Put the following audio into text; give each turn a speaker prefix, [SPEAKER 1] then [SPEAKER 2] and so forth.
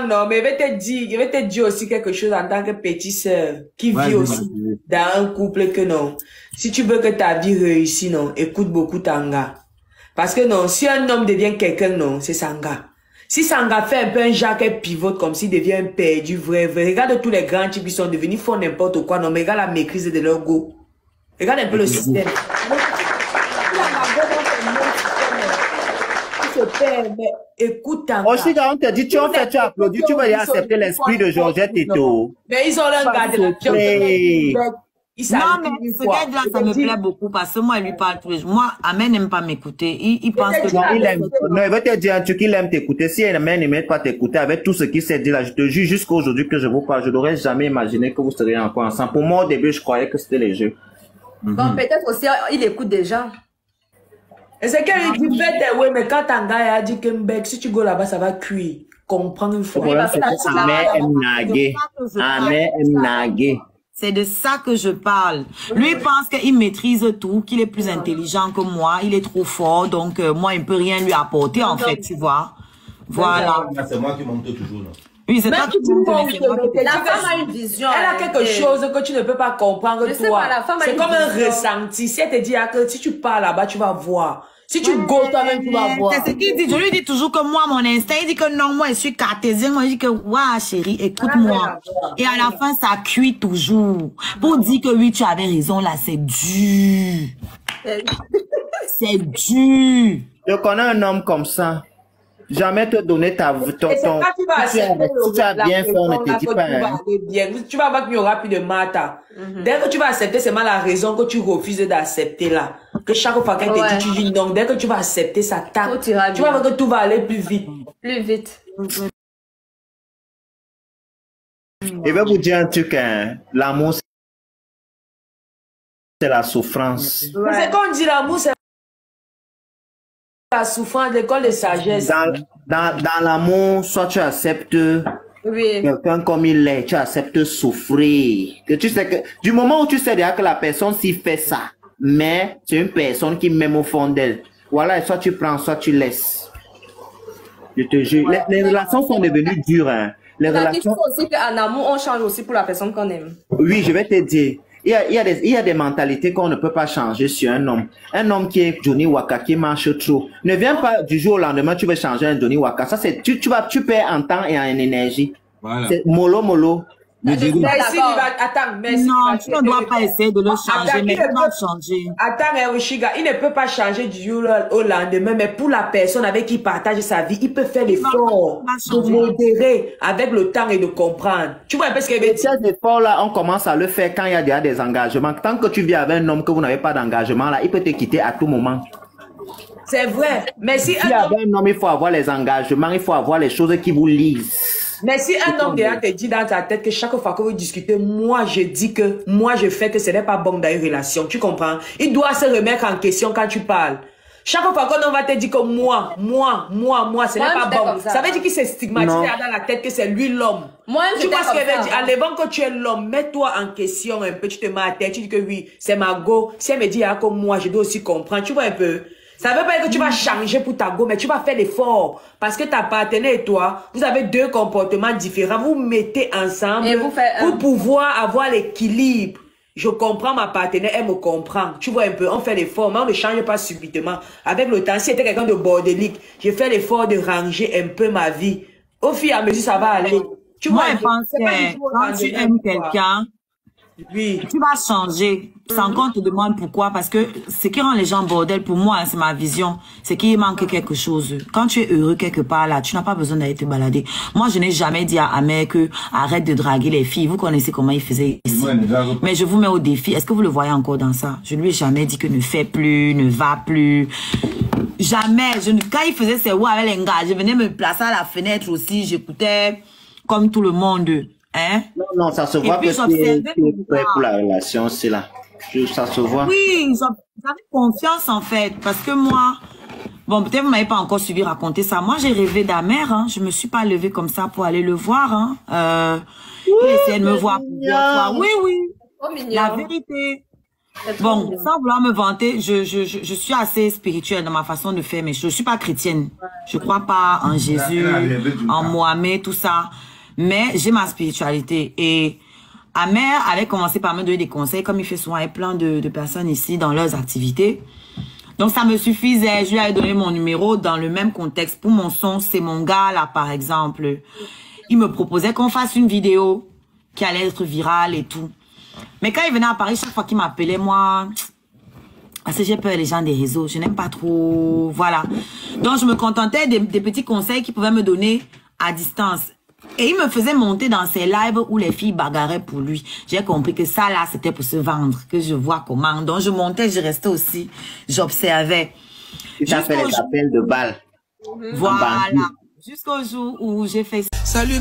[SPEAKER 1] Non, mais je vais te dire aussi quelque chose en tant que petite sœur qui vit aussi dans un couple que non. Si tu veux que ta vie réussisse, non, écoute beaucoup Tanga. Parce que non, si un homme devient quelqu'un, non, c'est Sanga. Si Sanga fait un peu un Jacques pivote comme s'il devient un perdu, vrai. Regarde tous les grands types qui sont devenus font n'importe quoi, non, mais regarde la maîtrise de leur go. Regarde un peu le système. Écoute,
[SPEAKER 2] aussi, quand on te dit, tu as applaudi, tu vas y accepter l'esprit de Georgette et tout.
[SPEAKER 1] Mais ils ont leur gars de la
[SPEAKER 3] non, mais ce gars-là, ça me plaît beaucoup parce que moi, il lui parle tous les jours. Moi, Amen n'aime pas m'écouter. Il pense que...
[SPEAKER 2] Non, il aime. Non, il va te dire un truc, il aime t'écouter. Si Amen n'aime pas t'écouter avec tout ce qui s'est dit là, je te jure jusqu'à aujourd'hui que je vous parle, je n'aurais jamais imaginé que vous seriez encore ensemble. Pour moi, au début, je croyais que c'était les jeux.
[SPEAKER 4] Bon, peut-être aussi, il écoute déjà.
[SPEAKER 1] Et c'est qu'elle dit, bête, oui, mais quand Tanga a dit que Mbek, si tu go là-bas, ça va cuire. Comprends une fois.
[SPEAKER 3] C'est de ça que je parle. Lui, il pense qu'il maîtrise tout, qu'il est plus intelligent que moi, il est trop fort, donc moi, il ne peut rien lui apporter, en fait, tu vois. Voilà.
[SPEAKER 5] C'est moi qui monte toujours, là.
[SPEAKER 3] Oui, c'est toi qui monte.
[SPEAKER 4] La femme a une vision.
[SPEAKER 1] Elle a quelque chose que tu ne peux pas comprendre, toi. C'est comme un ressenti. Si elle te dit que si tu pars là-bas, tu vas voir. Si tu go toi-même, tu vas voir.
[SPEAKER 3] C'est ce qu'il dit. Je lui dis toujours que moi, mon instinct, il dit que non, moi, je suis cartésien. Moi, je dis que, waouh, chérie, écoute-moi. Et à la fin, ça cuit toujours. Pour dire que oui, tu avais raison, là, c'est dur. C'est dur.
[SPEAKER 2] Je connais un homme comme ça. Jamais te donner ta... Si tu as bien fait, on ne te dit pas.
[SPEAKER 1] Tu vas voir qu'il n'y aura plus de mata. Dès que tu vas accepter, c'est mal la raison que tu refuses d'accepter là. Que chaque fois qu'elle te dit, tu dis non. Dès que tu vas accepter, ça tape. Tu vas voir que tout va aller plus vite.
[SPEAKER 4] Plus vite.
[SPEAKER 2] Je vais vous dire un truc, hein. L'amour, c'est la souffrance.
[SPEAKER 1] C'est qu'on dit l'amour, c'est la souffrance, l'école de sagesse.
[SPEAKER 2] Dans l'amour, soit tu acceptes quelqu'un comme il est, tu acceptes souffrir. Que tu sais que, du moment où tu sais déjà que la personne s'y fait ça, mais c'est une personne qui m'aime au fond d'elle. Voilà, soit tu prends, soit tu laisses. Je te jure, les relations sont devenues dures. Hein. Les relations...
[SPEAKER 4] aussi qu'en amour, on change aussi pour la personne qu'on aime.
[SPEAKER 2] Oui, je vais te dire. Il y a des mentalités qu'on ne peut pas changer sur un homme. Un homme qui est Johnny Waka, qui marche trop. Ne viens pas du jour au lendemain, tu veux changer un Johnny Waka. Ça, c'est, tu perds en temps et en énergie. Voilà. C'est mollo.
[SPEAKER 1] Attends, merci.
[SPEAKER 3] Non, tu ne dois pas essayer de le changer, mais tu dois changer.
[SPEAKER 1] Attends, Oshiga, il ne peut pas changer du jour au lendemain, mais pour la personne avec qui il partage sa vie, il peut faire l'effort de modérer avec le temps et de comprendre. Tu vois un peu ce qu'il veut dire?
[SPEAKER 2] Ces efforts-là, on commence à le faire quand il y a déjà des engagements. Tant que tu vis avec un homme que vous n'avez pas d'engagement, là, il peut te quitter à tout moment.
[SPEAKER 1] C'est vrai. Mais si
[SPEAKER 2] un homme, il faut avoir les engagements, il faut avoir les choses qui vous lisent.
[SPEAKER 1] Mais si un homme déjà te dit dans ta tête que chaque fois que vous discutez, moi je dis que, moi je fais que ce n'est pas bon dans une relation, tu comprends? Il doit se remettre en question quand tu parles. Chaque fois qu'on va te dire que moi, ce n'est pas bon. Ça veut dire qu'il s'est stigmatisé dans la tête que c'est lui l'homme. Tu vois ce qu'il veut dire? En levant que tu es l'homme, mets-toi en question un peu, tu te mets à tête, tu dis que oui, c'est ma go. Si elle me dit comme moi, je dois aussi comprendre, tu vois un peu? Ça veut pas dire que tu vas changer pour ta go, mais tu vas faire l'effort. Parce que ta partenaire et toi, vous avez deux comportements différents. Vous mettez ensemble pour pouvoir avoir l'équilibre. Je comprends ma partenaire, elle me comprend. Tu vois un peu, on fait l'effort, mais on ne change pas subitement. Avec le temps, si c'était quelqu'un de bordélique, j'ai fait l'effort de ranger un peu ma vie. Au fur et à mesure, ça va aller. Tu vois,
[SPEAKER 3] je pense que quand tu aimes quelqu'un, oui, tu vas changer. Sans qu'on te demande pourquoi, parce que ce qui rend les gens bordel, pour moi, hein, c'est ma vision, c'est qu'il manque quelque chose. Quand tu es heureux quelque part là, tu n'as pas besoin d'aller te balader. Moi, je n'ai jamais dit à Amé que arrête de draguer les filles. Vous connaissez comment il faisait ici. Mais je vous mets au défi. Est-ce que vous le voyez encore dans ça? Je lui ai jamais dit que ne fais plus, ne va plus. Jamais. Quand il faisait ses ouais avec les gars, je venais me placer à la fenêtre aussi. J'écoutais comme tout le monde. Hein?
[SPEAKER 2] Non, ça se voit que tu es prêt pour la relation, c'est là. Ça se voit.
[SPEAKER 3] Oui, j'avais confiance en fait, parce que moi, bon, peut-être vous m'avez pas encore suivi raconter ça. Moi, j'ai rêvé d'Amer, hein. Je me suis pas levée comme ça pour aller le voir, hein. Il essayait de me voir plusieurs fois. Oui.
[SPEAKER 4] Oh,
[SPEAKER 3] la vérité. Bon, sans vouloir me vanter, je suis assez spirituelle dans ma façon de faire, mais je ne suis pas chrétienne. Je ne crois pas en Jésus, en Mohamed, tout ça. Mais j'ai ma spiritualité. Et Amer avait commencé par me donner des conseils, comme il fait souvent avec plein de personnes ici dans leurs activités. Donc, ça me suffisait. Je lui avais donné mon numéro dans le même contexte. Pour mon son, c'est mon gars, là, par exemple. Il me proposait qu'on fasse une vidéo qui allait être virale et tout. Mais quand il venait à Paris, chaque fois qu'il m'appelait, moi, parce que j'ai peur des gens des réseaux, je n'aime pas trop, voilà. Donc, je me contentais des petits conseils qu'il pouvait me donner à distance. Et il me faisait monter dans ces lives où les filles bagarraient pour lui. J'ai compris que ça, là, c'était pour se vendre, que je vois comment. Donc, je montais, je restais aussi, j'observais.
[SPEAKER 2] Tu t'as fait les appels de balles.
[SPEAKER 3] Voilà. Jusqu'au jour où j'ai fait...
[SPEAKER 5] Salut.